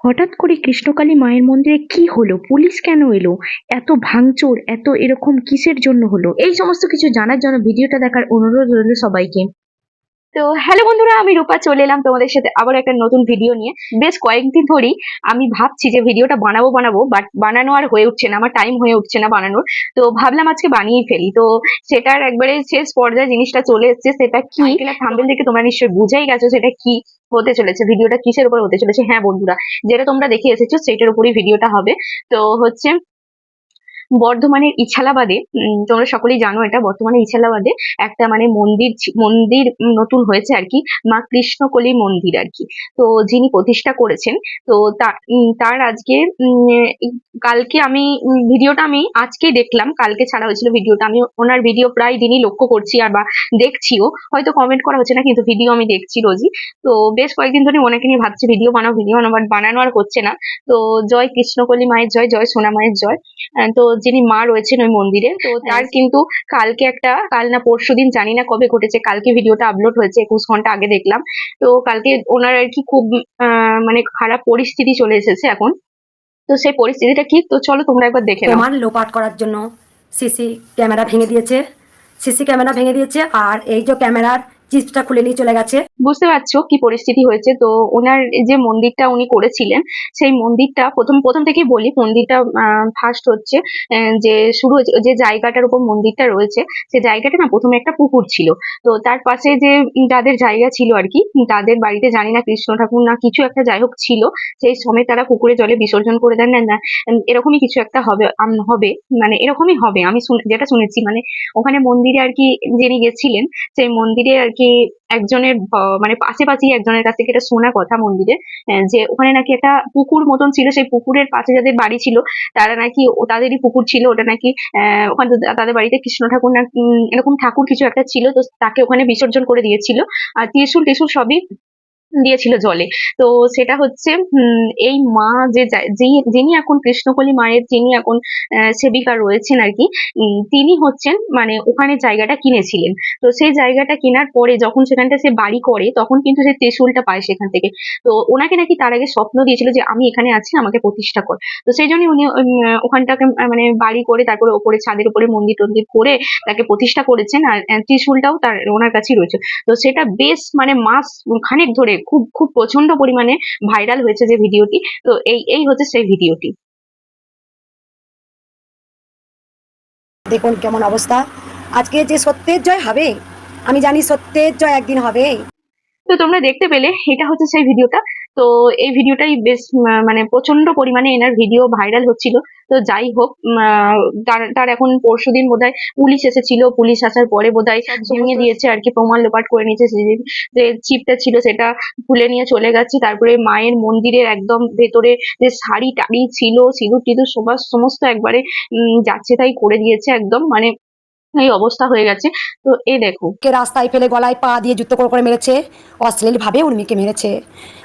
হঠাৎ করে কৃষ্ণকালী মায়ের মন্দিরে কি হলো? পুলিশ কেন এলো? এত ভাঙচুর, এত এরকম কিসের জন্য হলো? এই সমস্ত কিছু জানার জন্য ভিডিওটা দেখার অনুরোধ রইল সবাইকে। তো হ্যালো বন্ধুরা, আমি রূপা চলে এলাম তোমাদের সাথে আবার একটা নতুন ভিডিও নিয়ে। বেশ কয়েকদিন ধরেই আমি ভাবছি যে ভিডিওটা বানাবো, বাট বানানো আর হয়ে উঠছে না, আমার টাইম হয়ে উঠছে না বানানোর। তো ভাবলাম আজকে বানিয়েই ফেলি। তো সেটার একবারে শেষ পর্যায়ে জিনিসটা চলে এসেছে। সেটা কি থাম্বনেল দেখে তোমরা নিশ্চয়ই বুঝেই গেছো সেটা কি হতে চলেছে, ভিডিওটা কিসের উপর হতে চলেছে। হ্যাঁ বন্ধুরা, যেটা তোমরা দেখে এসেছো সেটার উপরই ভিডিওটা হবে। তো হচ্ছে বর্ধমানের ইছালাবাদে, তোমরা সকলেই জানো এটা, বর্তমানে ইছালাবাদে একটা মানে মন্দির নতুন হয়েছে আর কি, মা কৃষ্ণকলী মন্দির আর কি। তো যিনি প্রতিষ্ঠা করেছেন, তো তার আজকে কালকে আমি ভিডিওটা আমি আজকে দেখলাম, কালকে ছাড়া হয়েছিল ভিডিওটা। আমি ওনার ভিডিও প্রায় দিনই লক্ষ্য করছি আর বা দেখছিও, হয়তো কমেন্ট করা হচ্ছে না কিন্তু ভিডিও আমি দেখছি রোজই। তো বেশ কয়েকদিন ধরে ওনাকে নিয়ে ভাবছি ভিডিও বানানো, বাট বানানো আর হচ্ছে না। তো জয় কৃষ্ণকলী মায়ের জয়, জয় সোনা মায়ের জয়। তো যিনি মা রয়েছেন ওই মন্দিরে, তো তার কিন্তু কালকে কাল না পরশুদিন জানি না কবে ঘটেছে, কালকে ভিডিওটা আপলোড হয়েছে, 21 ঘন্টা আগে দেখলাম। তো কালকে ওনার আর কি খুব মানে খারাপ পরিস্থিতি চলে এসেছে এখন। তো সেই পরিস্থিতিটা কি, তো চলো তোমরা একবার দেখে নাও। প্রমাণ লোপাট করার জন্য সিসি ক্যামেরা ভেঙে দিয়েছে। আর এই যে ক্যামেরার চিপটা খুলে নিয়ে চলে গেছে। বুঝতে পারছো কি পরিস্থিতি হয়েছে। তো ওনার যে মন্দিরটা উনি করেছিলেন, সেই মন্দিরটা প্রথম প্রথম থেকেই বলি, মন্দিরটা ফার্স্ট হচ্ছে যে শুরু হয়েছে যে জায়গাটার উপর মন্দিরটা রয়েছে, সে জায়গাটা না প্রথমে একটা পুকুর ছিল। তো তার পাশে যে যাদের জায়গা ছিল আর কি, তাদের বাড়িতে জানি না কৃষ্ণ ঠাকুর না কিছু একটা যাই হোক ছিল, সেই সময় তারা পুকুরে জলে বিসর্জন করে দেন না, এরকমই কিছু একটা হবে, হবে মানে এরকমই হবে, আমি যেটা শুনেছি মানে ওখানে মন্দিরে আর কি যিনি গেছিলেন, সেই মন্দিরে আর কি একজনের মানে পাশাপাশি একজনের কাছ থেকে এটা শোনা কথা মন্দিরে, যে ওখানে নাকি একটা পুকুর মতন ছিল, সেই পুকুরের পাশে যাদের বাড়ি ছিল তারা নাকি তাদেরই পুকুর ছিল ওটা নাকি, ওখানে তাদের বাড়িতে কৃষ্ণ ঠাকুর না এরকম ঠাকুর কিছু একটা ছিল, তো তাকে ওখানে বিসর্জন করে দিয়েছিল। আর ত্রিশূল টিশূল সবই দিয়েছিল জলে। তো সেটা হচ্ছে এই মা যিনি এখন কৃষ্ণকলী মায়ের, যিনি এখন সেবিকা রয়েছেন আর কি, তিনি হচ্ছেন মানে ওখানে জায়গাটা কিনেছিলেন। তো সেই জায়গাটা কেনার পরে যখন সেখানটা সে বাড়ি করে, তখন কিন্তু সে ত্রিশূলটা পায় সেখান থেকে। তো ওনাকে নাকি তার আগে স্বপ্ন দিয়েছিল যে আমি এখানে আছি, আমাকে প্রতিষ্ঠা কর। তো সেই জন্যই উনি ওখানটাকে মানে বাড়ি করে তারপরে ওপরে ছাদের উপরে মন্দির টন্দির করে তাকে প্রতিষ্ঠা করেছেন। আর ত্রিশূলটাও তার ওনার কাছেই রয়েছে। তো সেটা বেশ মানে মাস খানেক ধরে খুব খুব প্রচন্ড পরিমাণে ভাইরাল হয়েছে যে ভিডিওটি। তো এই হচ্ছে সেই ভিডিওটি। দেখুন কেমন অবস্থা। আজকে যে সত্যের জয় হবে, আমি জানি সত্যের জয় একদিন হবে। তো তোমরা দেখতে পেলে এটা হচ্ছে সেই ভিডিওটা। তো এই ভিডিওটাই বেশ মানে প্রচন্ড পরিমাণে এনার ভিডিও ভাইরাল হচ্ছিল। তো যাই হোক, তার এখন পরশুদিন বোধহয় পুলিশ এসেছিল, পুলিশ আসার পরে বোধহয় ভেঙে দিয়েছে আর কি, প্রমাণ লোপাট করে নিয়েছে, যে চিপটা ছিল সেটা খুলে নিয়ে চলে গেছে। তারপরে মায়ের মন্দিরের একদম ভেতরে যে শাড়ি টাড়ি ছিল, সিঁদুর টিঁদুর সমস্ত একবারে যাচ্ছে তাই করে দিয়েছে একদম, মানে এই অবস্থা হয়ে গেছে। তো এই দেখো, কে রাস্তায় ফেলে গলায় পা দিয়ে যুদ্ধ করে মেরেছে, অশ্লীল ভাবে উর্মিকে মেরেছে।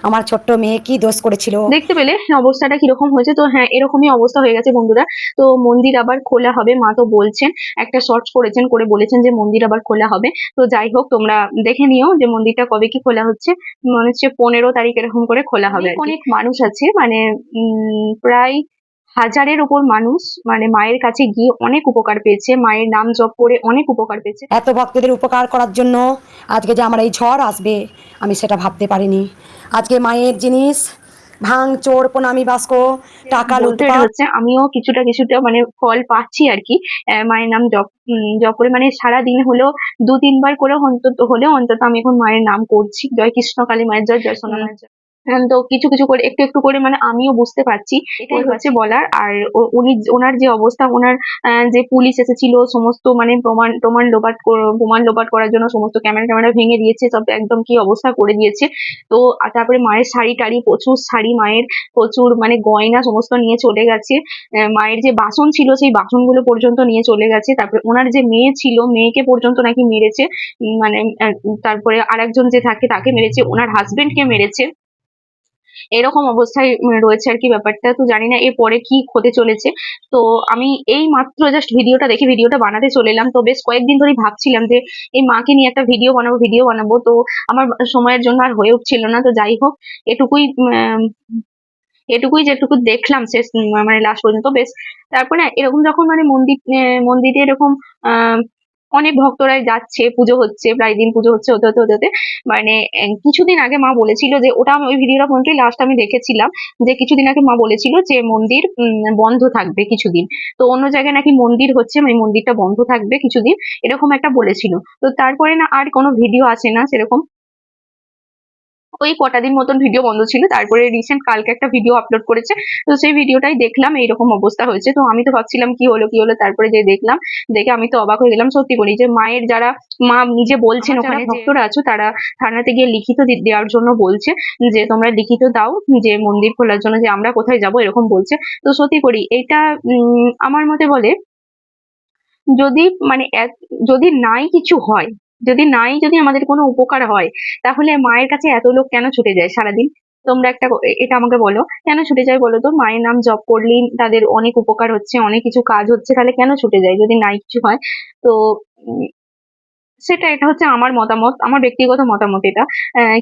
আমার ছোট্ট মেয়ে কি দোষ করেছিল? দেখতে পেলে অবস্থাটা কিরকম হয়েছে। তো হ্যাঁ, এরকমই অবস্থা হয়ে গেছে বন্ধুরা। তো মন্দির আবার খোলা হবে, মা তো বলছেন, একটা শর্টস করেছেন, করে বলেছেন যে মন্দির আবার খোলা হবে। তো যাই হোক, তোমরা দেখে নিও যে মন্দিরটা কবে কি খোলা হচ্ছে। মনে হচ্ছে 15 তারিখ এরকম করে খোলা হবে। অনেক মানুষ আছে, মানে প্রায় হাজারের উপর মানুষ মানে মায়ের কাছে গিয়ে অনেক উপকার পেয়েছে, মায়ের নাম জপ করে অনেক উপকার পেয়েছে। এত ভক্তদের উপকার করার জন্য আজকে যে আমার এই ঝড় আসবে, আমি সেটা ভাবতে পারিনি। আজকে মায়ের জিনিস ভাঙচোর, প্রণামী বাস্ক, টাকা বলতে এটা লুটপাট। হচ্ছে আমিও কিছুটা কিছুটা মানে ফল পাচ্ছি আর কি। মায়ের নাম জপ করে মানে সারাদিন হলেও 2-3 বার করে অন্তত আমি এখন মায়ের নাম করছি, জয় কৃষ্ণ কালী মায়ের জয়, জয় সোনা মায়ের জয়। তো কিছু কিছু করে একটু একটু করে মানে আমিও বুঝতে পারছি, এটাই হচ্ছে বলার। আর ওনার যে অবস্থা, ওনার যে পুলিশ এসেছিল, সমস্ত মানে প্রমাণ লোপাট করার জন্য সমস্ত ক্যামেরা ট্যামেরা ভেঙে দিয়েছে, সব একদম কি অবস্থা করে দিয়েছে। তো তারপরে মায়ের শাড়ি টাড়ি, প্রচুর শাড়ি, মায়ের প্রচুর মানে গয়না সমস্ত নিয়ে চলে গেছে। মায়ের যে বাসন ছিল সেই বাসনগুলো পর্যন্ত নিয়ে চলে গেছে। তারপরে ওনার যে মেয়ে ছিল, মেয়েকে পর্যন্ত নাকি মেরেছে। মানে তারপরে আরেকজন যে থাকে তাকে মেরেছে, ওনার হাজবেন্ডকে মেরেছে। এরকম অবস্থায় রয়েছে আর কি ব্যাপারটা। তো জানি না এরপরে কি হতে চলেছে। তো আমি এই মাত্র জাস্ট ভিডিওটা দেখে ভিডিওটা বানাতে চলে এলাম। তো বেশ কয়েকদিন ধরেই ভাবছিলাম যে এই মাকে নিয়ে একটা ভিডিও বানাবো, তো আমার সময়ের জন্য আর হয়ে উঠছিল না। তো যাই হোক, এটুকুই এটুকুই যেটুকু দেখলাম শেষ মানে লাস্ট পর্যন্ত বেশ। তারপর না এরকম যখন মানে মন্দিরে এরকম অনেক ভক্তরাই যাচ্ছে, পুজো হচ্ছে, প্রায় দিন পুজো হচ্ছে, হতে মানে কিছুদিন আগে মা বলেছিল যে, ওটা আমি ওই ভিডিওটা পর্যন্ত লাস্ট আমি দেখেছিলাম, যে কিছুদিন আগে মা বলেছিল যে মন্দির বন্ধ থাকবে কিছুদিন। তো অন্য জায়গায় নাকি মন্দির হচ্ছে, মানে মন্দিরটা বন্ধ থাকবে কিছুদিন, এরকম একটা বলেছিল। তো তারপরে না আর কোনো ভিডিও আসে না সেরকম। ওই কটা দিন মতন ভিডিও বন্ধ ছিল, তারপরে রিসেন্ট কালকে একটা ভিডিও আপলোড করেছে। তো সেই ভিডিওটাই দেখলাম, এইরকম অবস্থা হয়েছে। তো আমি তো ভাবছিলাম কি হলো কি হলো, তারপরে যে দেখলাম, দেখে আমি তো অবাক হয়ে গেলাম সত্যি করি, যে মায়ের যারা, মা নিজে বলছেন ওখানে ভক্তরা আছো তারা থানাতে গিয়ে লিখিত দেওয়ার জন্য বলছে, যে তোমরা লিখিত দাও যে মন্দির খোলার জন্য, যে আমরা কোথায় যাব এরকম বলছে। তো সত্যি করি এটা আমার মতে বলে, যদি মানে যদি নাই কিছু হয়, যদি আমাদের কোনো উপকার হয়, তাহলে মায়ের কাছে এত লোক কেন ছুটে যায় সারাদিন? তোমরা এটা আমাকে বলো, কেন ছুটে যায় বলো তো? মায়ের নাম জপ করলেই তাদের অনেক উপকার হচ্ছে, অনেক কিছু কাজ হচ্ছে, তাহলে কেন ছুটে যায় যদি নাই কিছু হয়? তো উম, এটা হচ্ছে আমার মতামত, আমার ব্যক্তিগত মতামত এটা।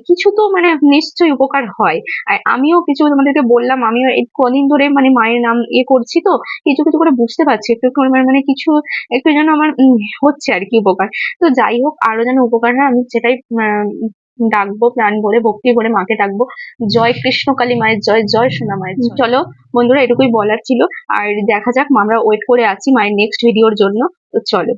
কিছু তো মানে নিশ্চয়ই উপকার হয়। আর আমিও কিছু তোমাদেরকে বললাম, আমিও এই কদিন ধরে মানে মায়ের নাম করছি, তো কিছু কিছু করে বুঝতে পারছি, একটু একটু মানে কিছু একটু যেন আমার হচ্ছে আর কি উপকার। তো যাই হোক, আরো যেন উপকার হয় আমি সেটাই ডাকবো, প্রাণ ভরে ভক্তি ভরে মাকে ডাকবো। জয় কৃষ্ণ কালী মায়ের জয়, জয় সোনা মায়ের জয়। চলো বন্ধুরা, এটুকুই বলার ছিল। আর দেখা যাক, আমরা ওয়েট করে আছি মায়ের নেক্সট ভিডিওর জন্য। তো চলো।